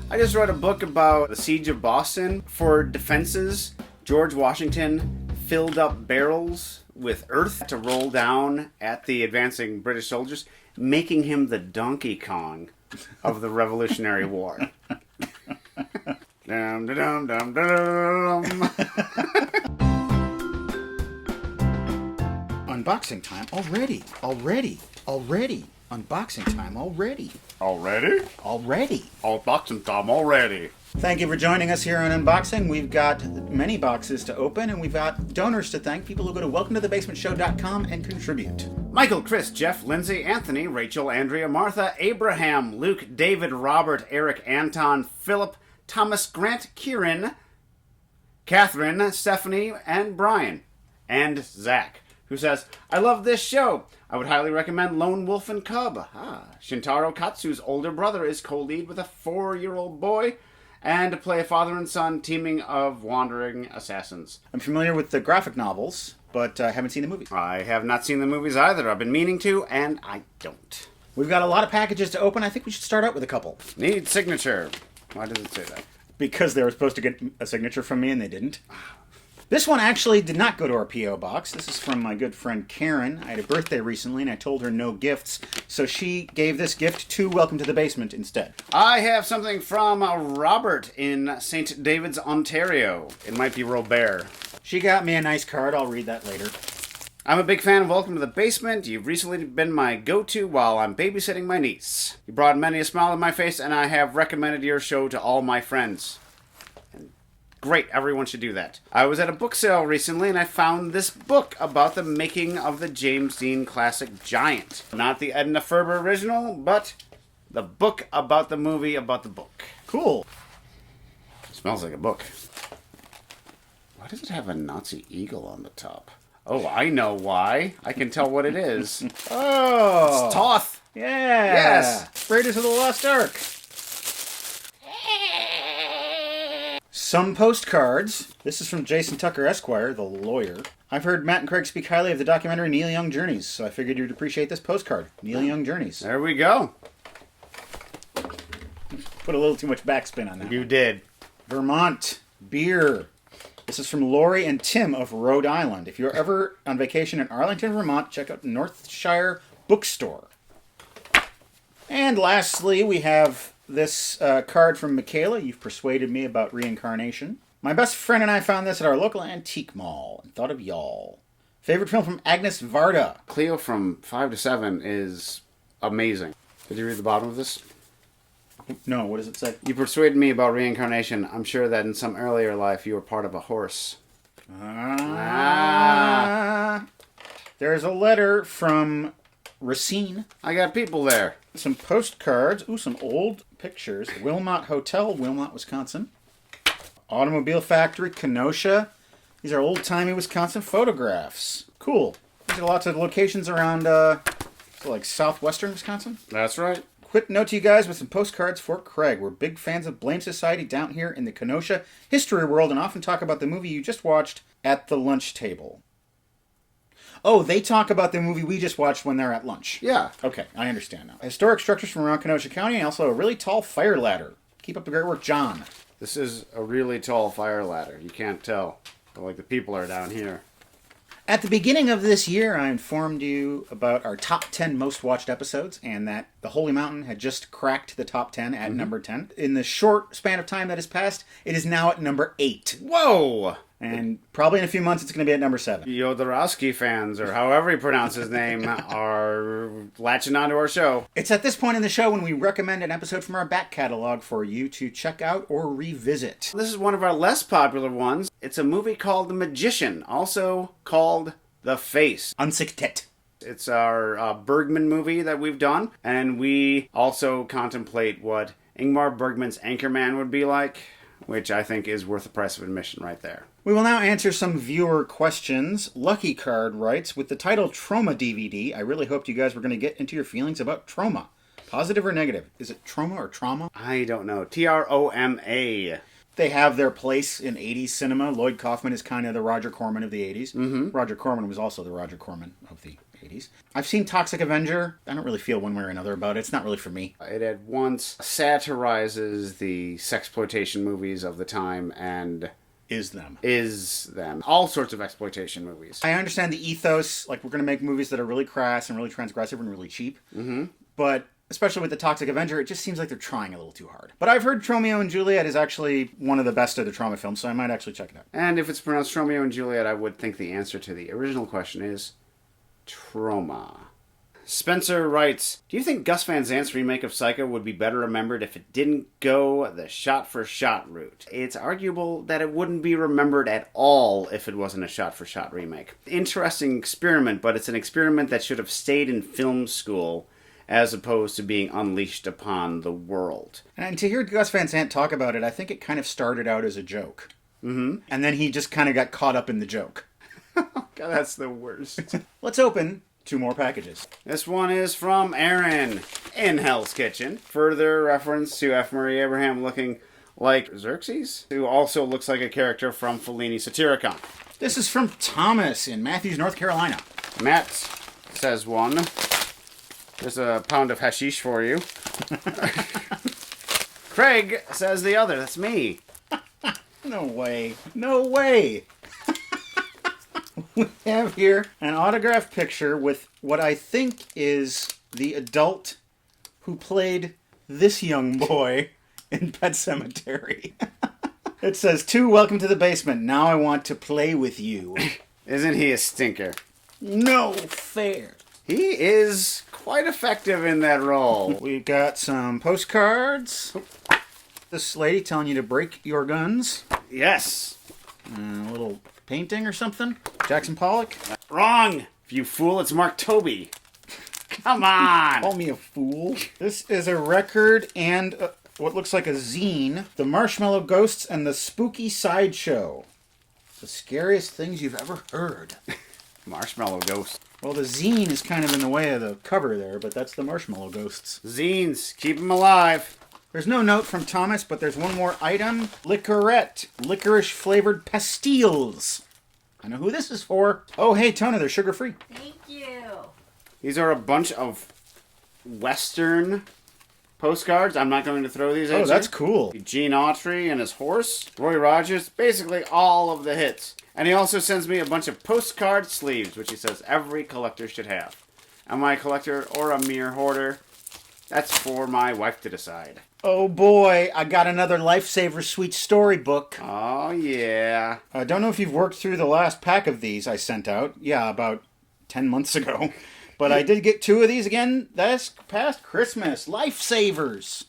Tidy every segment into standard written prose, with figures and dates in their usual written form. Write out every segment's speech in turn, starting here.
I just read a book about the Siege of Boston. For defenses, George Washington filled up barrels with earth to roll down at the advancing British soldiers, making him the Donkey Kong of the Revolutionary War. Dum, dum, dum, dum. Unboxing time already. Unboxing time already. Already? Unboxing time already. Thank you for joining us here on Unboxing. We've got many boxes to open, and we've got donors to thank, people who go to welcometothebasementshow.com and contribute. Michael, Chris, Jeff, Lindsay, Anthony, Rachel, Andrea, Martha, Abraham, Luke, David, Robert, Eric, Anton, Philip, Thomas, Grant, Kieran, Catherine, Stephanie, and Brian. And Zach, who says, I love this show. I would highly recommend Lone Wolf and Cub. Shintaro Katsu's older brother is co-lead with a 4-year-old boy, and to play a father and son teaming of wandering assassins. I'm familiar with the graphic novels, but I haven't seen the movie. I have not seen the movies either. I've been meaning to, and I don't. We've got a lot of packages to open. I think we should start out with a couple. Need signature. Why does it say that? Because they were supposed to get a signature from me, and they didn't. This one actually did not go to our P.O. box. This is from my good friend Karen. I had a birthday recently, and I told her no gifts, so she gave this gift to Welcome to the Basement instead. I have something from Robert in St. David's, Ontario. It might be Robert. She got me a nice card. I'll read that later. I'm a big fan of Welcome to the Basement. You've recently been my go-to while I'm babysitting my niece. You brought many a smile on my face, and I have recommended your show to all my friends. Great, everyone should do that. I was at a book sale recently and I found this book about the making of the James Dean classic Giant. Not the Edna Ferber original, but the book about the movie about the book. Cool. Smells like a book. Why does it have a Nazi eagle on the top? Oh, I know why. I can tell what it is. Oh! It's Toth! Yeah! Yes! Raiders of the Lost Ark. Some postcards. This is from Jason Tucker Esquire, the lawyer. I've heard Matt and Craig speak highly of the documentary Neil Young Journeys, so I figured you'd appreciate this postcard. Neil Young Journeys. There we go. Put a little too much backspin on that. You did. Vermont. Beer. This is from Lori and Tim of Rhode Island. If you're ever on vacation in Arlington, Vermont, check out Northshire Bookstore. And lastly, we have this card from Michaela. You've persuaded me about reincarnation. My best friend and I found this at our local antique mall and thought of y'all. Favorite film from Agnes Varda. Cleo from 5 to 7 is amazing. Did you read the bottom of this? No, what does it say? You persuaded me about reincarnation. I'm sure that in some earlier life you were part of a horse. There's a letter from Racine. I got people there. Some postcards. Ooh, some old pictures. Wilmot Hotel, Wilmot, Wisconsin. Automobile Factory, Kenosha. These are old-timey Wisconsin photographs. Cool. These are lots of locations around, like southwestern Wisconsin. That's right. Quick note to you guys with some postcards for Craig. We're big fans of Blame Society down here in the Kenosha history world and often talk about the movie you just watched at the lunch table. Oh, they talk about the movie we just watched when they're at lunch. Yeah. Okay, I understand now. Historic structures from around Kenosha County and also a really tall fire ladder. Keep up the great work, John. This is a really tall fire ladder. You can't tell. But like the people are down here. At the beginning of this year, I informed you about our top 10 most watched episodes and that The Holy Mountain had just cracked the top 10 at number 10. In the short span of time that has passed, it is now at number 8. Whoa! And probably in a few months, it's going to be at number 7. Jodorowsky fans, or however you pronounce his name, are latching onto our show. It's at this point in the show when we recommend an episode from our back catalog for you to check out or revisit. This is one of our less popular ones. It's a movie called The Magician, also called The Face. Ansiktet. It's our Bergman movie that we've done, and we also contemplate what Ingmar Bergman's Anchorman would be like, which I think is worth the price of admission right there. We will now answer some viewer questions. Lucky Card writes, with the title Troma DVD, I really hoped you guys were going to get into your feelings about Troma. Positive or negative? Is it Troma or Trauma? I don't know. Troma. They have their place in 80s cinema. Lloyd Kaufman is kind of the Roger Corman of the 80s. Mm-hmm. Roger Corman was also the Roger Corman of the 80s. 70s. I've seen Toxic Avenger. I don't really feel one way or another about it. It's not really for me. It at once satirizes the sexploitation movies of the time and Is them. All sorts of exploitation movies. I understand the ethos. Like, we're going to make movies that are really crass and really transgressive and really cheap. Mm-hmm. But especially with the Toxic Avenger, it just seems like they're trying a little too hard. But I've heard Tromeo and Juliet is actually one of the best of the Troma films, so I might actually check it out. And if it's pronounced Tromeo and Juliet, I would think the answer to the original question is Troma. Spencer writes, do you think Gus Van Sant's remake of Psycho would be better remembered if it didn't go the shot-for-shot route? It's arguable that it wouldn't be remembered at all if it wasn't a shot-for-shot remake. Interesting experiment, but it's an experiment that should have stayed in film school as opposed to being unleashed upon the world. And to hear Gus Van Sant talk about it, I think it kind of started out as a joke. Mm-hmm. And then he just kind of got caught up in the joke. God, that's the worst. Let's open 2 more packages. This one is from Aaron in Hell's Kitchen. Further reference to F. Murray Abraham looking like Xerxes, who also looks like a character from Fellini's Satyricon. This is from Thomas in Matthews, North Carolina. Matt says one. There's a pound of hashish for you. Craig says the other. That's me. No way. No way. We have here an autographed picture with what I think is the adult who played this young boy in Pet Sematary. It says, "To welcome to the basement. Now I want to play with you." Isn't he a stinker? No fair. He is quite effective in that role. We got some postcards. This lady telling you to break your guns. Yes. A little painting or something. Jackson Pollock. Wrong. You fool, it's Mark Toby. Come on. Call me a fool. This is a record and what looks like a zine. The Marshmallow Ghosts and the Spooky Sideshow. The scariest things you've ever heard. Marshmallow Ghost. Well, the zine is kind of in the way of the cover there, but that's the Marshmallow Ghosts. Zines, keep them alive. There's no note from Thomas, but there's one more item. Licorette. Licorice-flavored pastilles. I know who this is for. Oh, hey, Tona, they're sugar-free. Thank you. These are a bunch of Western postcards. I'm not going to throw these at you. Oh, that's cool. Gene Autry and his horse. Roy Rogers. Basically all of the hits. And he also sends me a bunch of postcard sleeves, which he says every collector should have. Am I a collector or a mere hoarder? That's for my wife to decide. Oh boy, I got another Lifesaver Sweet Story book. Oh, yeah. I don't know if you've worked through the last pack of these I sent out. Yeah, about 10 months ago. But I did get 2 of these again this past Christmas. Lifesavers.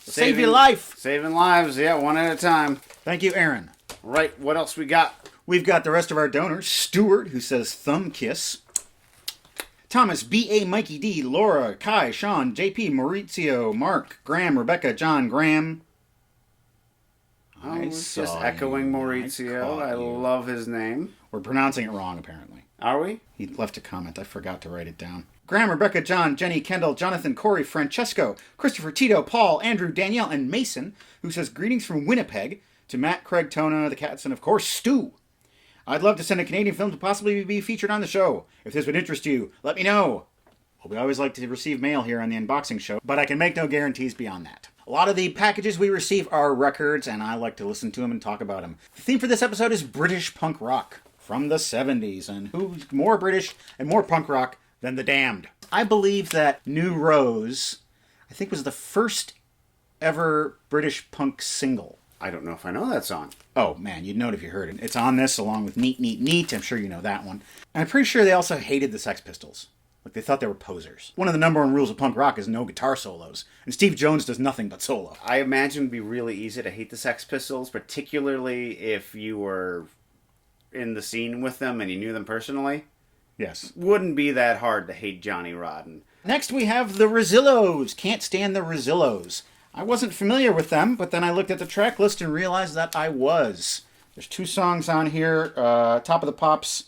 Save your life. Saving lives, yeah, one at a time. Thank you, Aaron. Right, what else we got? We've got the rest of our donors. Stuart, who says thumb kiss. Thomas, B.A. Mikey D, Laura, Kai, Sean, J.P., Maurizio, Mark, Graham, Rebecca, John, Graham. I was just echoing Maurizio. I love his name. We're pronouncing it wrong, apparently. Are we? He left a comment. I forgot to write it down. Graham, Rebecca, John, Jenny, Kendall, Jonathan, Corey, Francesco, Christopher, Tito, Paul, Andrew, Danielle, and Mason, who says greetings from Winnipeg to Matt, Craig, Tona, the cats, and of course, Stu. I'd love to send a Canadian film to possibly be featured on the show. If this would interest you, let me know. Well, we always like to receive mail here on the unboxing show, but I can make no guarantees beyond that. A lot of the packages we receive are records, and I like to listen to them and talk about them. The theme for this episode is British punk rock from the 70s, and who's more British and more punk rock than the Damned? I believe that New Rose, I think, was the first ever British punk single. I don't know if I know that song. Oh, man, you'd know it if you heard it. It's on this along with Neat, Neat, Neat. I'm sure you know that one. And I'm pretty sure they also hated the Sex Pistols. Like, they thought they were posers. One of the number 1 rules of punk rock is no guitar solos. And Steve Jones does nothing but solo. I imagine it'd be really easy to hate the Sex Pistols, particularly if you were in the scene with them and you knew them personally. Yes. Wouldn't be that hard to hate Johnny Rotten. Next we have the Rosillos. Can't stand the Rosillos. I wasn't familiar with them, but then I looked at the track list and realized that I was. There's 2 songs on here. Top of the Pops,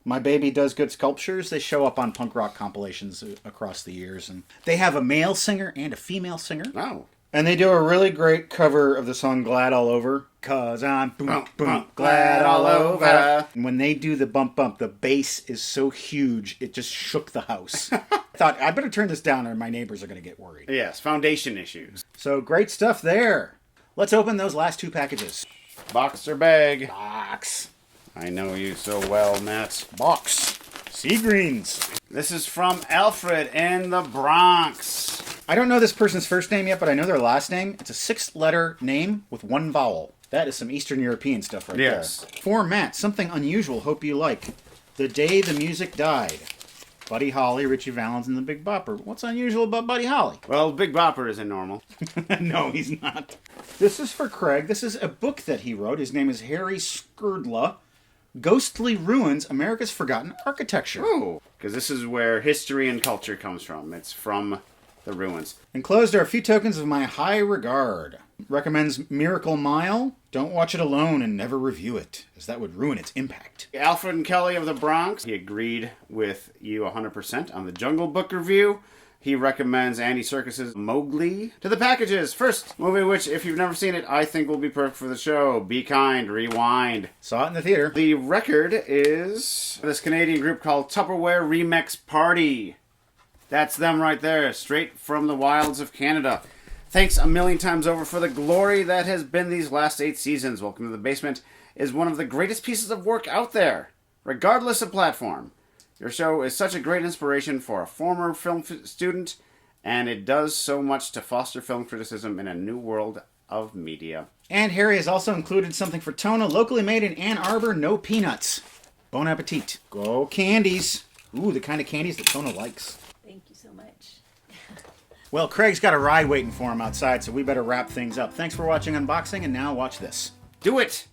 My Baby Does Good Sculptures. They show up on punk rock compilations across the years. And they have a male singer and a female singer. Oh. And they do a really great cover of the song Glad All Over. 'Cause I'm boom, boom, glad all over. And when they do the bump, bump, the bass is so huge, it just shook the house. I thought, I better turn this down or my neighbors are going to get worried. Yes, foundation issues. So great stuff there. Let's open those last two packages. Box or bag? Box. I know you so well, Matt. Box. Sea greens. This is from Alfred in the Bronx. I don't know this person's first name yet, but I know their last name. It's a 6-letter name with 1 vowel. That is some Eastern European stuff right there. For Matt, something unusual, hope you like. The Day the Music Died. Buddy Holly, Richie Valens, and the Big Bopper. What's unusual about Buddy Holly? Well, Big Bopper isn't normal. No, he's not. This is for Craig. This is a book that he wrote. His name is Harry Skrdla. Ghostly Ruins, America's Forgotten Architecture. Ooh, because this is where history and culture comes from. It's from the ruins. Enclosed are a few tokens of my high regard. Recommends Miracle Mile. Don't watch it alone and never review it, as that would ruin its impact. Alfred and Kelly of the Bronx. He agreed with you 100% on the Jungle Book review. He recommends Andy Serkis's Mowgli. To the packages. First movie which, if you've never seen it, I think will be perfect for the show. Be Kind, Rewind. Saw it in the theater. The record is this Canadian group called Tupperware Remix Party. That's them right there, straight from the wilds of Canada. Thanks a million times over for the glory that has been these last 8 seasons. Welcome to the Basement is one of the greatest pieces of work out there, regardless of platform. Your show is such a great inspiration for a former film student, and it does so much to foster film criticism in a new world of media. And Harry has also included something for Tona, locally made in Ann Arbor, no peanuts. Bon appetit. Go candies. Ooh, the kind of candies that Tona likes. Thank you so much. Well, Craig's got a ride waiting for him outside, so we better wrap things up. Thanks for watching Unboxing, and now watch this. Do it!